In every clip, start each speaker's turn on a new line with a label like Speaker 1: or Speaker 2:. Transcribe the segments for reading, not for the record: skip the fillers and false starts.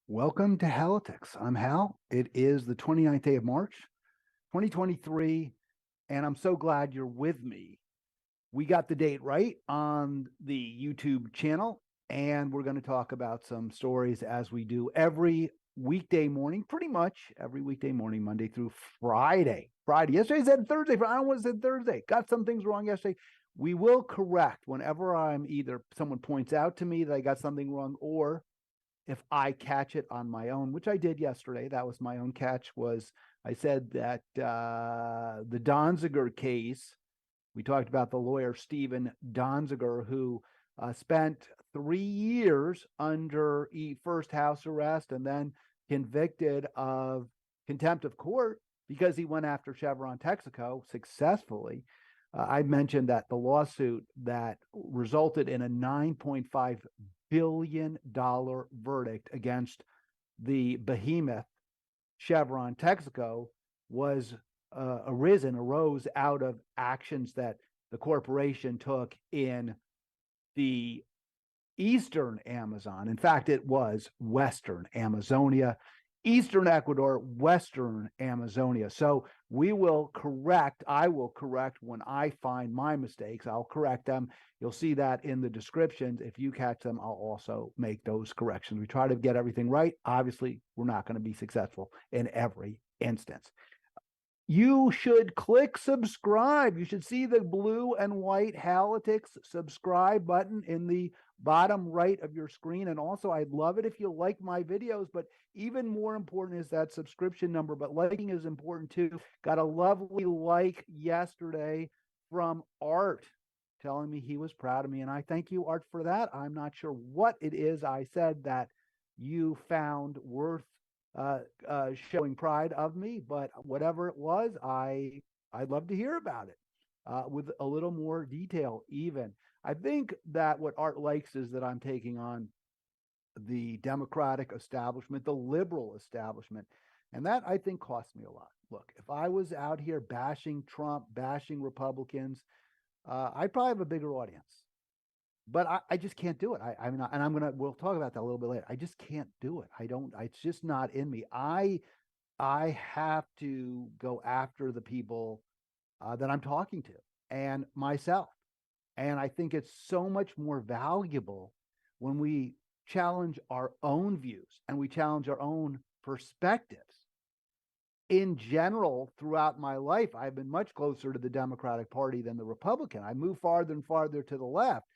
Speaker 1: Welcome to Halitics. I'm Hal. It is the 29th day of March, 2023, and I'm so glad you're with me. We got the date right on the YouTube channel, and we're going to talk about some stories as we do every weekday morning, pretty much every weekday morning, Monday through Friday. Yesterday said Thursday. I don't want to say Thursday. Got some things wrong yesterday. We will correct whenever someone points out to me that I got something wrong, or if I catch it on my own, which I did yesterday. That was my own catch. Was I said that the Donziger case, we talked about the lawyer Stephen Donziger, who spent 3 years under first house arrest and then convicted of contempt of court because he went after Chevron Texaco successfully. I mentioned that the lawsuit that resulted in a $9.5 billion verdict against the behemoth Chevron Texaco was arose out of actions that the corporation took in the Eastern Amazon. In fact, it was Western Amazonia, Eastern Ecuador, Western Amazonia. So I will correct when I find my mistakes. I'll correct them. You'll see that in the descriptions. If you catch them, I'll also make those corrections. We try to get everything right. Obviously, we're not going to be successful in every instance. You should click subscribe. You should see the blue and white Halitics subscribe button in the bottom right of your screen. And also, I'd love it if you like my videos, but even more important is that subscription number. But liking is important too. Got a lovely like yesterday from Art telling me he was proud of me. And I thank you, Art, for that. I'm not sure what it is I said that you found worth showing pride of me, but whatever it was, I'd love to hear about it with a little more detail. Even I think that what Art likes is that I'm taking on the Democratic establishment, the liberal establishment, and that I think costs me a lot. Look, if I was out here bashing Trump, bashing Republicans, I'd probably have a bigger audience. But I just can't do it. We'll talk about that a little bit later. I just can't do it. It's just not in me. I have to go after the people that I'm talking to and myself. And I think it's so much more valuable when we challenge our own views and we challenge our own perspectives. In general, throughout my life, I've been much closer to the Democratic Party than the Republican. I move farther and farther to the left.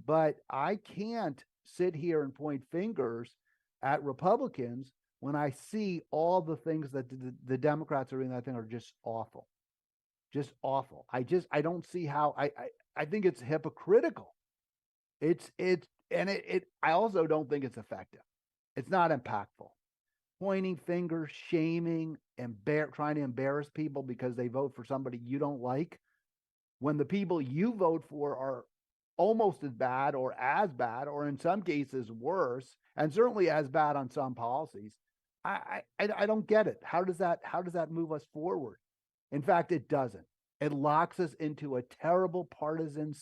Speaker 1: But I can't sit here and point fingers at Republicans when I see all the things that the Democrats are doing. That thing are just awful, just awful. I don't see how. I think it's hypocritical. I also don't think it's effective. It's not impactful. Pointing fingers, shaming, trying to embarrass people because they vote for somebody you don't like, when the people you vote for are almost as bad, or in some cases worse, and certainly as bad on some policies. I don't get it. How does that move us forward? In fact, it doesn't. It locks us into a terrible partisan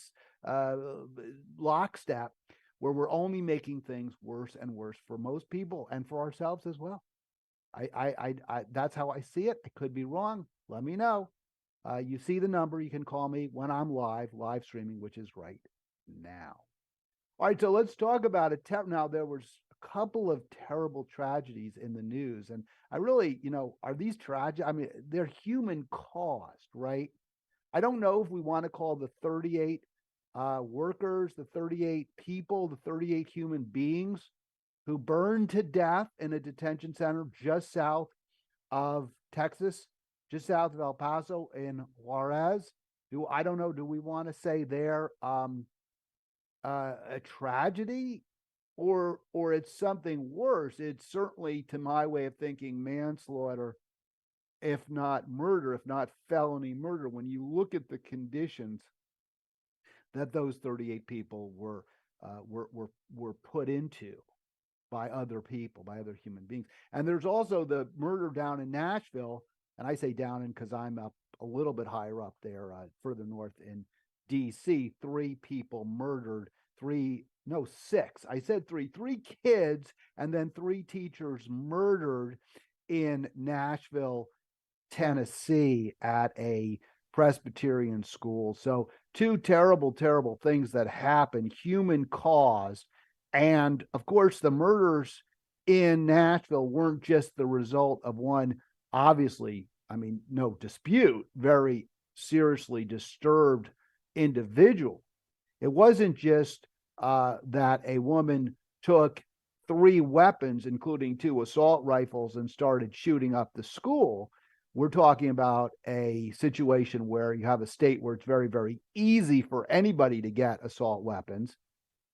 Speaker 1: lockstep where we're only making things worse and worse for most people and for ourselves as well. That's how I see it. I could be wrong. Let me know. You see the number. You can call me when I'm live streaming, which is right now. All right, so let's talk about it. Now, there was a couple of terrible tragedies in the news, and I really, are these tragic? I mean, they're human caused, right? I don't know if we want to call the 38 workers, the 38 people, the 38 human beings who burned to death in a detention center just south of Texas, just south of El Paso in Juarez. I don't know. Do we want to say they're a tragedy, or it's something worse? It's certainly, to my way of thinking, manslaughter, if not murder, if not felony murder, when you look at the conditions that those 38 people were put into by other people, by other human beings. And there's also the murder down in Nashville, and I say down in because I'm up a little bit higher up there, further north in DC. 3 people murdered, 3 no, six. I said three kids and then three teachers murdered in Nashville, Tennessee at a Presbyterian school. So two terrible, terrible things that happened, human caused. And of course, the murders in Nashville weren't just the result of one, obviously, I mean, no dispute, very seriously disturbed individual. It wasn't just that a woman took three weapons, including two assault rifles, and started shooting up the school. We're talking about a situation where you have a state where it's very, very easy for anybody to get assault weapons.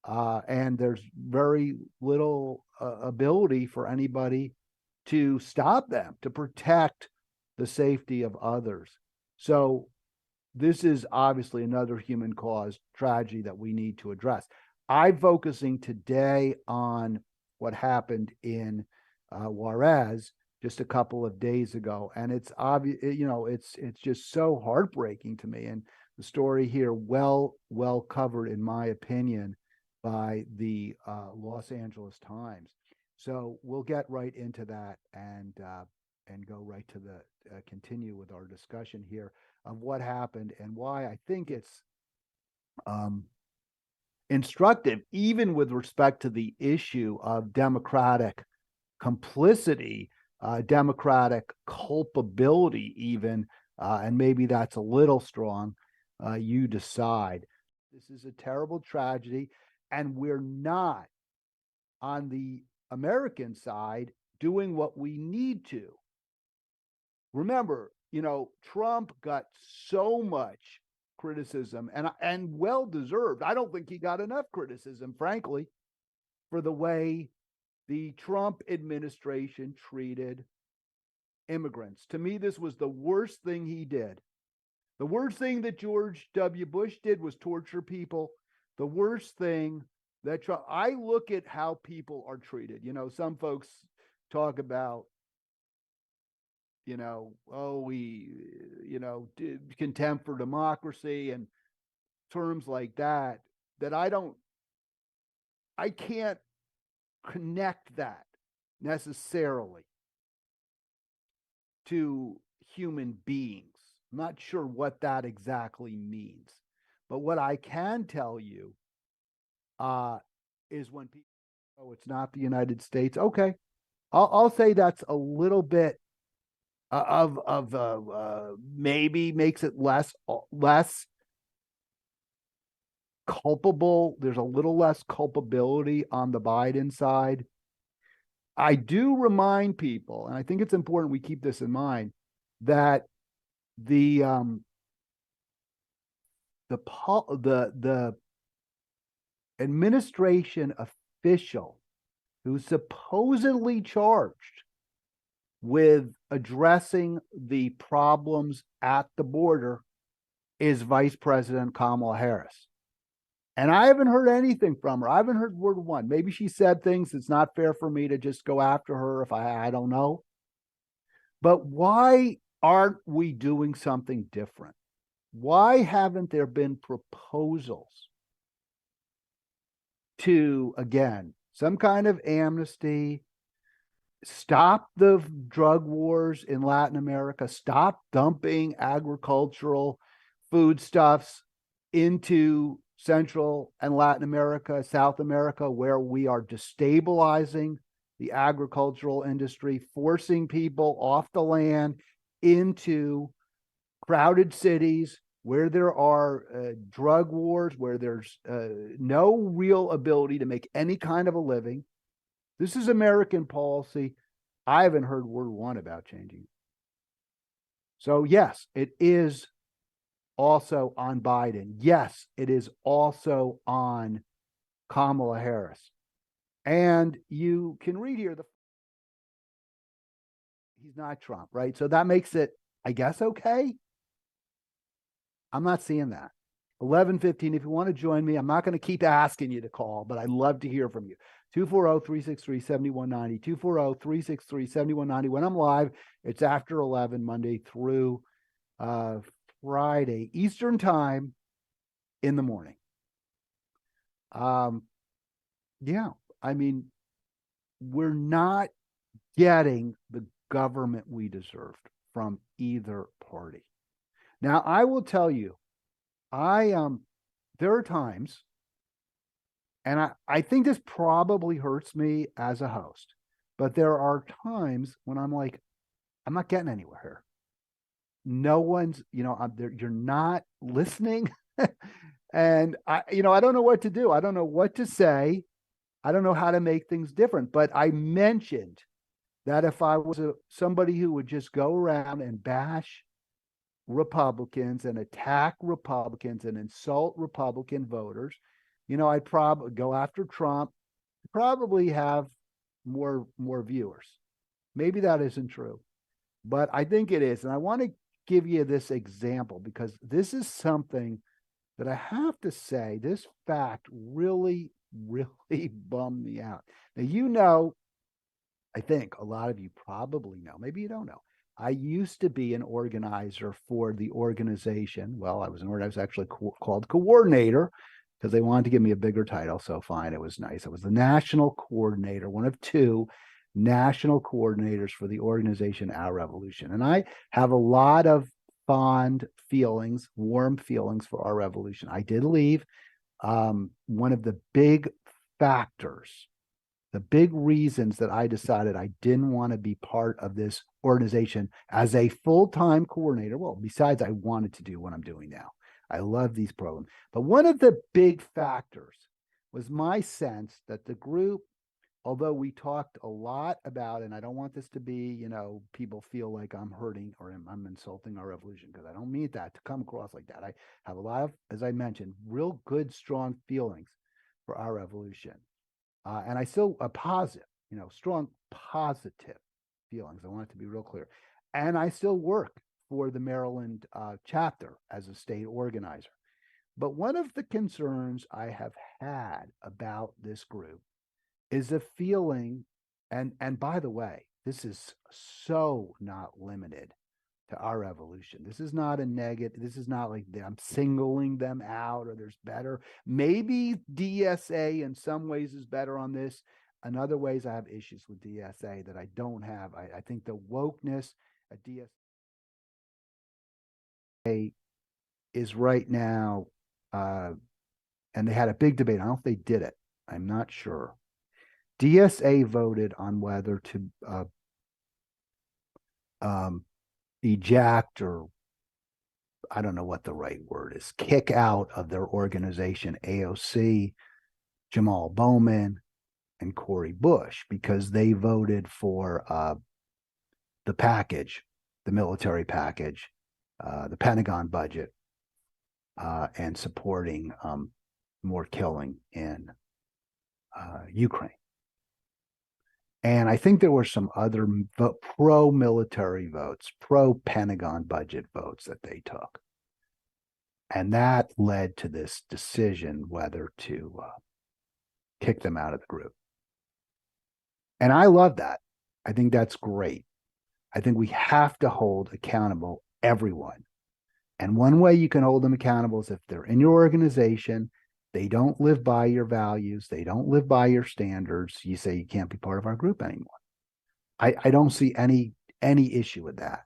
Speaker 1: And there's very little ability for anybody to stop them, to protect the safety of others. So this is obviously another human caused tragedy that we need to address. I'm focusing today on what happened in Juarez just a couple of days ago, and it's obvious, it's just so heartbreaking to me. And the story here, well covered, in my opinion, by the Los Angeles Times. So we'll get right into that and go right to the continue with our discussion here of what happened and why I think it's instructive, even with respect to the issue of Democratic complicity, Democratic culpability, even, and maybe that's a little strong. You decide. This is a terrible tragedy, and we're not on the American side doing what we need to. Remember, Trump got so much criticism and well deserved. I don't think he got enough criticism, frankly, for the way the Trump administration treated immigrants. To me, this was the worst thing he did. The worst thing that George W. Bush did was torture people. The worst thing that Trump, I look at how people are treated. Some folks talk about, contempt for democracy and terms like that, I can't connect that necessarily to human beings. I'm not sure what that exactly means. But what I can tell you is when people, oh, it's not the United States. Okay. I'll say that's a little bit maybe makes it less culpable. There's a little less culpability on the Biden side. I do remind people, and I think it's important we keep this in mind, that the administration official who's supposedly charged with addressing the problems at the border is Vice President Kamala Harris. And I haven't heard anything from her. I haven't heard word one. Maybe she said things. It's not fair for me to just go after her if I don't know. But why aren't we doing something different? Why haven't there been proposals to, again, some kind of amnesty, stop the drug wars in Latin America, stop dumping agricultural foodstuffs into Central and Latin America, South America, where we are destabilizing the agricultural industry, forcing people off the land into crowded cities where there are drug wars, where there's no real ability to make any kind of a living. This is American policy. I haven't heard word one about changing. So yes, it is also on Biden. Yes, it is also on Kamala Harris. And you can read here, he's not Trump, right? So that makes it, I guess, okay. I'm not seeing that. 11:15, if you want to join me, I'm not going to keep asking you to call, but I'd love to hear from you. 240-363-7190, 240-363-7190. When I'm live, it's after 11, Monday through Friday, Eastern time in the morning. Yeah. I mean, we're not getting the government we deserved from either party. Now, I will tell you, I there are times, and I think this probably hurts me as a host, but there are times when I'm like, I'm not getting anywhere here. No one's, you're not listening. And I don't know what to do. I don't know what to say. I don't know how to make things different. But I mentioned that if I was somebody who would just go around and bash Republicans and attack Republicans and insult Republican voters, I'd probably go after Trump, probably have more viewers. Maybe that isn't true, but I think it is. And I want to give you this example because this is something that I have to say, this fact really, really bummed me out. Now, I think a lot of you probably know, maybe you don't know. I used to be an organizer for the organization. Well, I was actually called coordinator because they wanted to give me a bigger title. So fine, it was nice. I was the national coordinator, one of two national coordinators for the organization Our Revolution. And I have a lot of fond feelings, warm feelings for Our Revolution. I did leave. One of the big factors, the big reasons that I decided I didn't want to be part of this organization as a full-time coordinator. Well, besides I wanted to do what I'm doing now. I love these programs. But one of the big factors was my sense that the group, although we talked a lot about, and I don't want this to be, people feel like I'm hurting or I'm insulting Our Revolution, because I don't mean that to come across like that. I have a lot of, as I mentioned, real good, strong feelings for Our Revolution. And I still a positive, strong positive feelings. I want it to be real clear. And I still work for the Maryland chapter as a state organizer. But one of the concerns I have had about this group is a feeling, and by the way, this is so not limited to Our Revolution. This is not a negative. This is not like I'm singling them out or there's better. Maybe DSA in some ways is better on this. In other ways, I have issues with DSA that I don't have. I think the wokeness at DSA is right now, and they had a big debate. I don't know if they did it. I'm not sure. DSA voted on whether to eject, or I don't know what the right word is, kick out of their organization AOC, Jamal Bowman, and Cori Bush because they voted for the package, the military package, the Pentagon budget, and supporting more killing in Ukraine. And I think there were some other pro-military votes, pro-Pentagon budget votes that they took. And that led to this decision whether to kick them out of the group. And I love that. I think that's great. I think we have to hold accountable everyone. And one way you can hold them accountable is if they're in your organization, they don't live by your values, they don't live by your standards, you say you can't be part of our group anymore. I don't see any issue with that.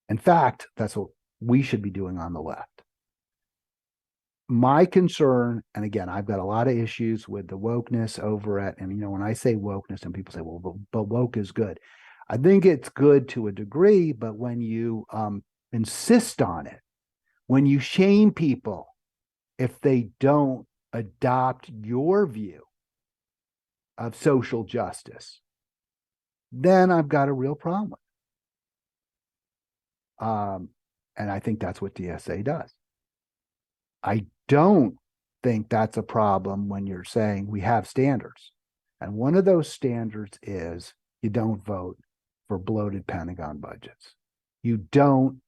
Speaker 1: In fact, that's what we should be doing on the left. My concern, and again, I've got a lot of issues with the wokeness over it. And, when I say wokeness, and people say, well, but woke is good. I think it's good to a degree, but when you insist on it, when you shame people if they don't adopt your view of social justice, then I've got a real problem. And I think that's what DSA does. I don't think that's a problem when you're saying we have standards. And one of those standards is you don't vote for bloated Pentagon budgets. You don't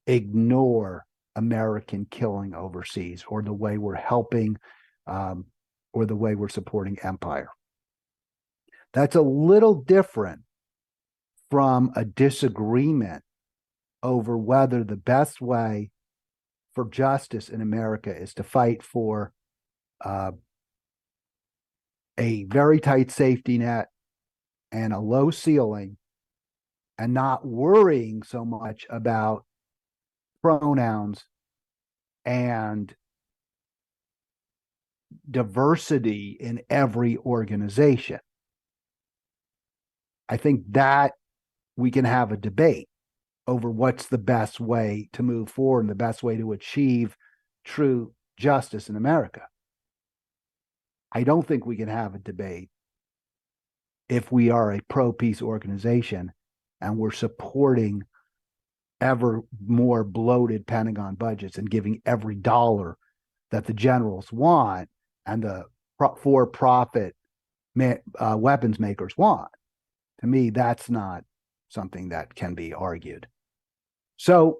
Speaker 1: ignore American killing overseas or the way we're helping or the way we're supporting empire. That's a little different from a disagreement over whether the best way for justice in America is to fight for a very tight safety net and a low ceiling and not worrying so much about pronouns and diversity in every organization. I think that we can have a debate over what's the best way to move forward and the best way to achieve true justice in America. I don't think we can have a debate if we are a pro-peace organization and we're supporting ever more bloated Pentagon budgets and giving every dollar that the generals want and the for-profit weapons makers want. To me, that's not something that can be argued. So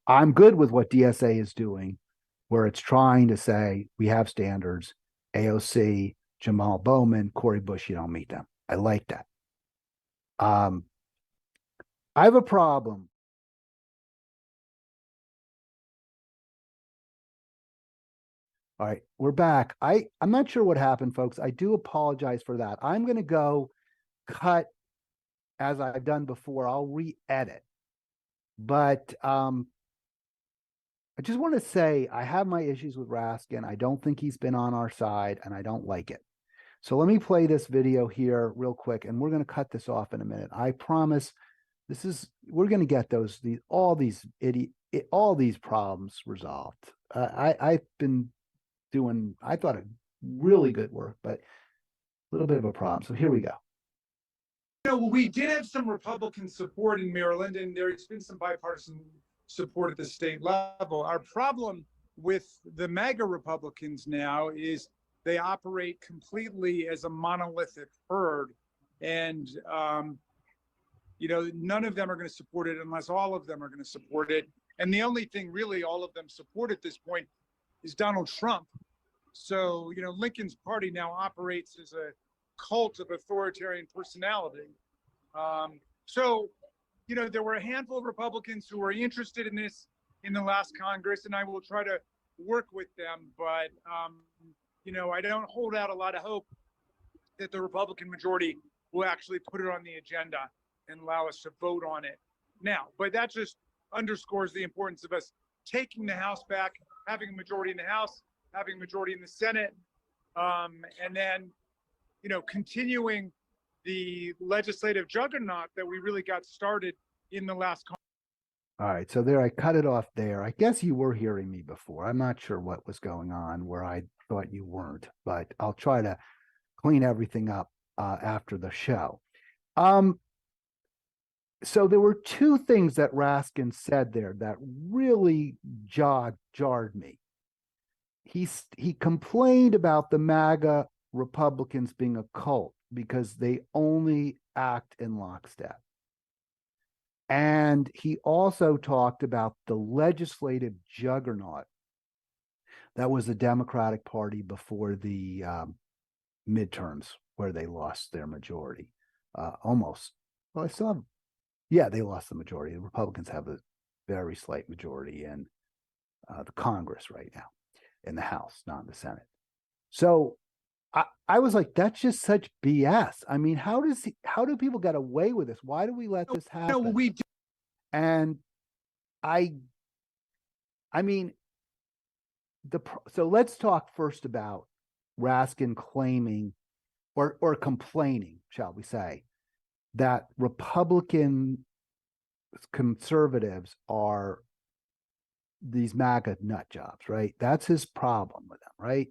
Speaker 1: I'm good with what DSA is doing, where it's trying to say we have standards, AOC, Jamal Bowman, Cori Bush, you don't meet them. I like that. I have a problem. All right, we're back. I'm not sure what happened, folks. I do apologize for that. I'm going to go cut as I've done before. I'll re-edit. But I just want to say I have my issues with Raskin. I don't think he's been on our side, and I don't like it. So let me play this video here real quick, and we're going to cut this off in a minute. I promise we're going to get all these problems resolved. I've been doing, I thought, a really good work, but a little bit of a problem. So here we go.
Speaker 2: We did have some Republican support in Maryland, and there's been some bipartisan support at the state level. Our problem with the MAGA Republicans now is they operate completely as a monolithic herd, and none of them are going to support it unless all of them are going to support it. And the only thing really all of them support at this point is Donald Trump. So, Lincoln's party now operates as a cult of authoritarian personality. There were a handful of Republicans who were interested in this in the last Congress, and I will try to work with them. But, I don't hold out a lot of hope that the Republican majority will actually put it on the agenda and allow us to vote on it now. But that just underscores the importance of us taking the House back, having a majority in the House, having a majority in the Senate, and then, continuing the legislative juggernaut that we really got started in the last.
Speaker 1: All right, so there, I cut it off there. I guess you were hearing me before. I'm not sure what was going on where I thought you weren't, but I'll try to clean everything up after the show. So there were two things that Raskin said there that really jarred me. He complained about the MAGA Republicans being a cult because they only act in lockstep. And he also talked about the legislative juggernaut that was the Democratic Party before the midterms, where they lost their majority. Almost. Well, they lost the majority. The Republicans have a very slight majority in the Congress right now, in the House, not in the Senate. So I was like, that's just such BS. I mean, how do people get away with this? Why do we let this happen?
Speaker 2: No, we do.
Speaker 1: And I mean, so let's talk first about Raskin claiming or complaining, shall we say, that Republican conservatives are these MAGA nut jobs, right? That's his problem with them, right?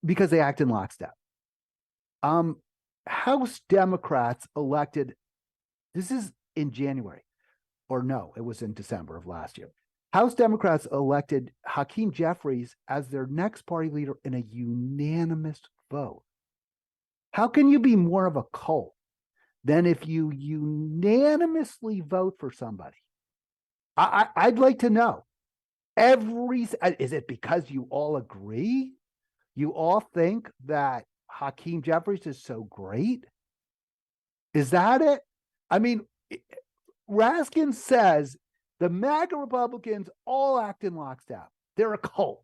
Speaker 1: Because they act in lockstep. House Democrats elected, this is in January, or no, it was in December of last year. House Democrats elected Hakeem Jeffries as their next party leader in a unanimous vote. How can you be more of a cult than if you unanimously vote for somebody? I'd like to know. Is it because you all agree? You all think that Hakeem Jeffries is so great? Is that it? I mean, Raskin says the MAGA Republicans all act in lockstep. They're a cult.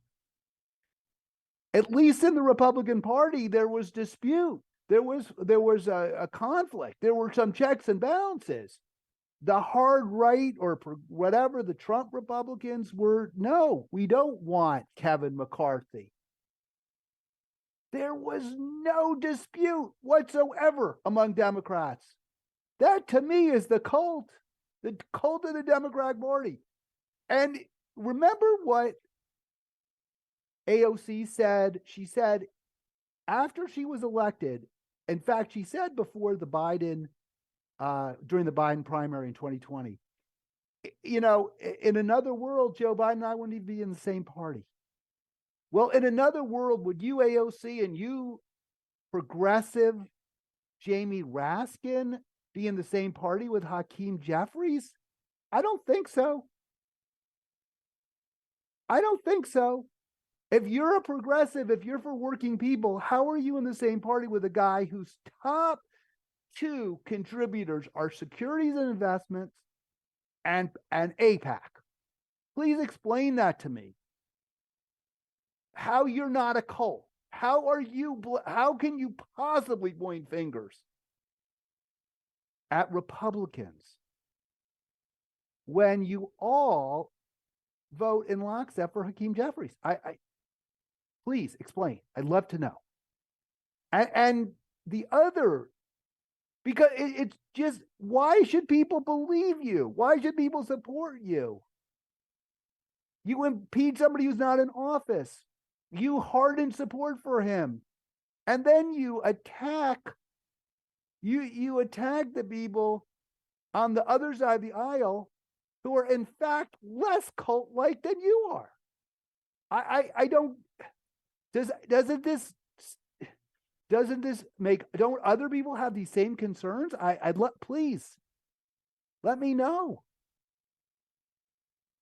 Speaker 1: At least in the Republican Party, there was dispute. There was a conflict. There were some checks and balances. The hard right or whatever the Trump Republicans were, no, we don't want Kevin McCarthy. There was no dispute whatsoever among Democrats. That to me is the cult of the Democratic Party. And remember what AOC said? She said after she was elected, in fact, she said before the Biden, during the Biden primary in 2020, in another world, Joe Biden and I wouldn't even be in the same party. Well, in another world, would you, AOC, and you, progressive Jamie Raskin, be in the same party with Hakeem Jeffries? I don't think so. I don't think so. If you're a progressive, if you're for working people, how are you in the same party with a guy whose top two contributors are securities and investments and APAC? Please explain that to me. How you're not a cult? How can you possibly point fingers at Republicans when you all vote in lockstep for Hakeem Jeffries? Please explain. I'd love to know. And the other, because it's just, why should people believe you? Why should people support you? You impeach somebody who's not in office. You harden support for him. And then you attack the people on the other side of the aisle who are in fact less cult-like than you are. I don't, doesn't this make, don't other people have these same concerns? Please let me know.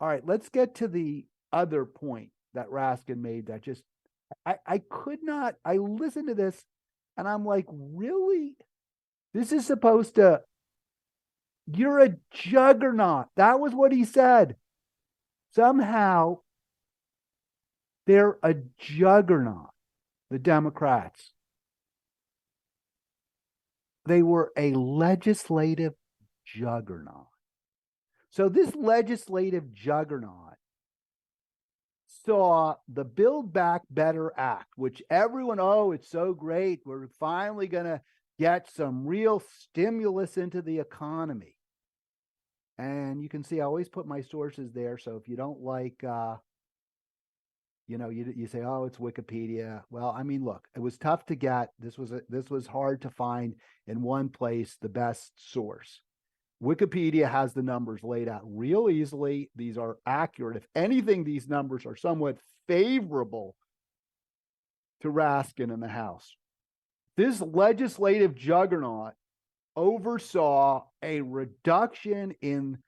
Speaker 1: All right, let's get to the other point that Raskin made that just, I could not, I listened to this and I'm like, really? This is supposed to, you're a juggernaut. That was what he said. Somehow they're a juggernaut, the Democrats. They were a legislative juggernaut. So this legislative juggernaut saw the Build Back Better Act, which everyone, oh, it's so great. We're finally going to get some real stimulus into the economy. And you can see I always put my sources there. So if you don't like, you say, oh, it's Wikipedia. Well, I mean, look, it was tough to get. This was hard to find in one place the best source. Wikipedia has the numbers laid out real easily. These are accurate. If anything, these numbers are somewhat favorable to Raskin in the House. This legislative juggernaut oversaw a reduction in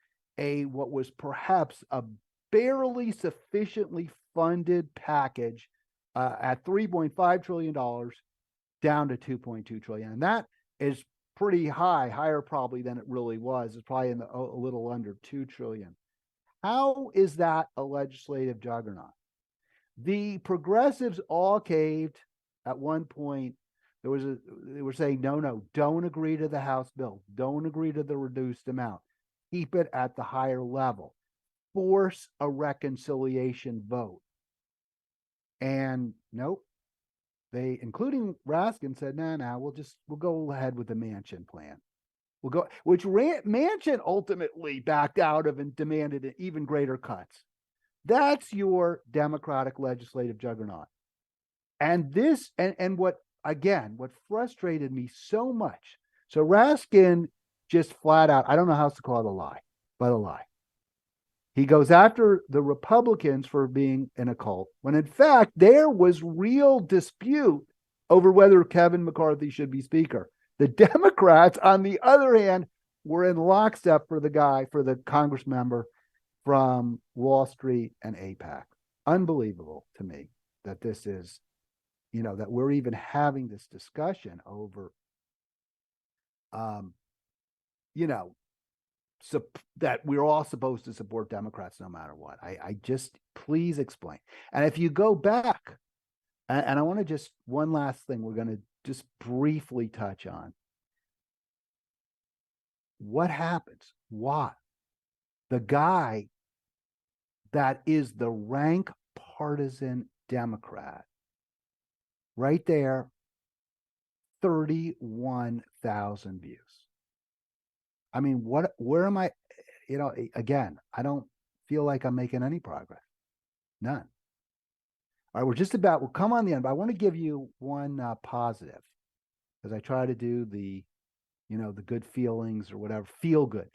Speaker 1: what was perhaps a barely sufficiently funded package at $3.5 trillion down to $2.2 trillion. And that is pretty higher probably than it really was. It's probably in a little under 2 trillion. How is that a legislative juggernaut? The progressives all caved at one point. They were saying, no, don't agree to the House bill. Don't agree to the reduced amount. Keep it at the higher level. Force a reconciliation vote. And nope. They, including Raskin, said, no, we'll go ahead with the Manchin plan. Which Manchin ultimately backed out of and demanded even greater cuts. That's your Democratic legislative juggernaut. And this, and what frustrated me so much. So Raskin just flat out, I don't know how else to call it, a lie. He goes after the Republicans for being in a cult, when in fact there was real dispute over whether Kevin McCarthy should be Speaker. The Democrats, on the other hand, were in lockstep for the Congress member from Wall Street and APAC. Unbelievable to me that this is, that we're even having this discussion over, that we're all supposed to support Democrats no matter what. I just, please explain. And if you go back And I want to just, one last thing we're going to just briefly touch on. What happens? Why? The guy that is the rank partisan Democrat, right there, 31,000 views. I mean, where am I? Again, I don't feel like I'm making any progress. None. All right, we'll come on the end, but I want to give you one positive, because I try to do the good feelings or whatever. Feel good,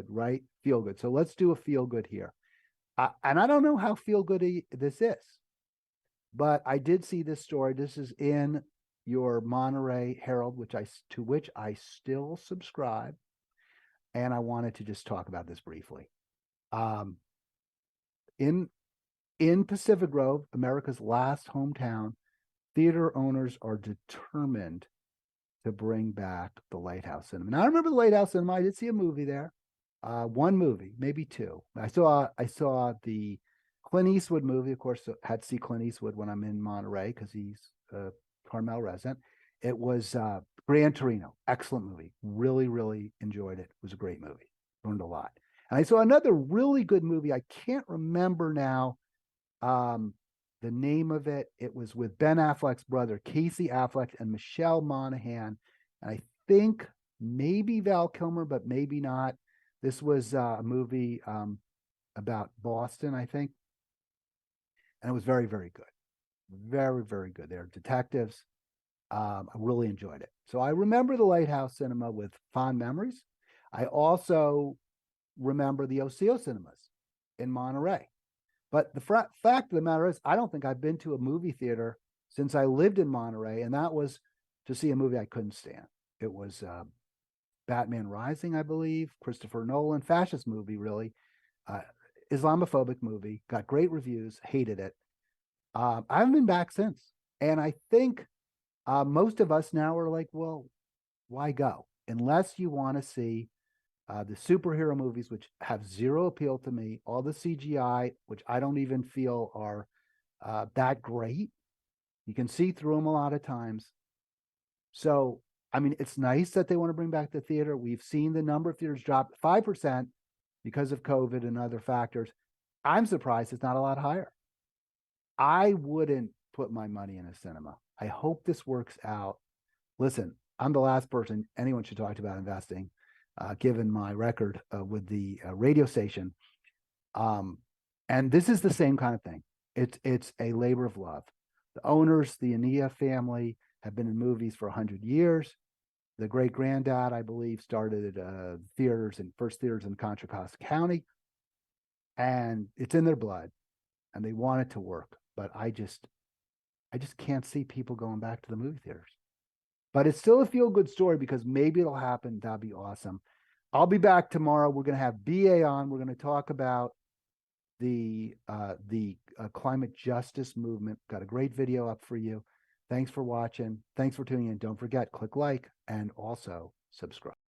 Speaker 1: right? Feel good. So let's do a feel good here. And I don't know how feel good this is, but I did see this story. This is in your Monterey Herald, to which I still subscribe. And I wanted to just talk about this briefly. In Pacific Grove, America's last hometown, theater owners are determined to bring back the Lighthouse Cinema. Now, I remember the Lighthouse Cinema. I did see a movie there. One movie, maybe two. I saw the Clint Eastwood movie. Of course, had to see Clint Eastwood when I'm in Monterey because he's a Carmel resident. It was Gran Torino. Excellent movie. Really, really enjoyed it. It was a great movie. Learned a lot. And I saw another really good movie. I can't remember now the name of it. It was with Ben Affleck's brother, Casey Affleck, and Michelle Monaghan. And I think maybe Val Kilmer, but maybe not. This was a movie about Boston, I think. And it was very, very good. Very, very good. They're detectives. I really enjoyed it. So I remember the Lighthouse Cinema with fond memories. I also remember the Oseo Cinemas in Monterey. But the fact of the matter is, I don't think I've been to a movie theater since I lived in Monterey, and that was to see a movie I couldn't stand. It was Batman Rising, I believe, Christopher Nolan, fascist movie, really. Islamophobic movie, got great reviews, hated it. I haven't been back since. And I think most of us now are like, well, why go? Unless you want to see the superhero movies, which have zero appeal to me, all the CGI, which I don't even feel are that great. You can see through them a lot of times. So, I mean, it's nice that they want to bring back the theater. We've seen the number of theaters drop 5% because of COVID and other factors. I'm surprised it's not a lot higher. I wouldn't put my money in a cinema. I hope this works out. Listen, I'm the last person anyone should talk about investing, given my record with the radio station. And this is the same kind of thing. It's a labor of love. The owners, the Ania family, have been in movies for 100 years. The great granddad, I believe, started first theaters in Contra Costa County. And it's in their blood, and they want it to work. But I just can't see people going back to the movie theaters. But it's still a feel-good story because maybe it'll happen. That'd be awesome. I'll be back tomorrow. We're going to have BA on. We're going to talk about the climate justice movement. Got a great video up for you. Thanks for watching. Thanks for tuning in. Don't forget, click like and also subscribe.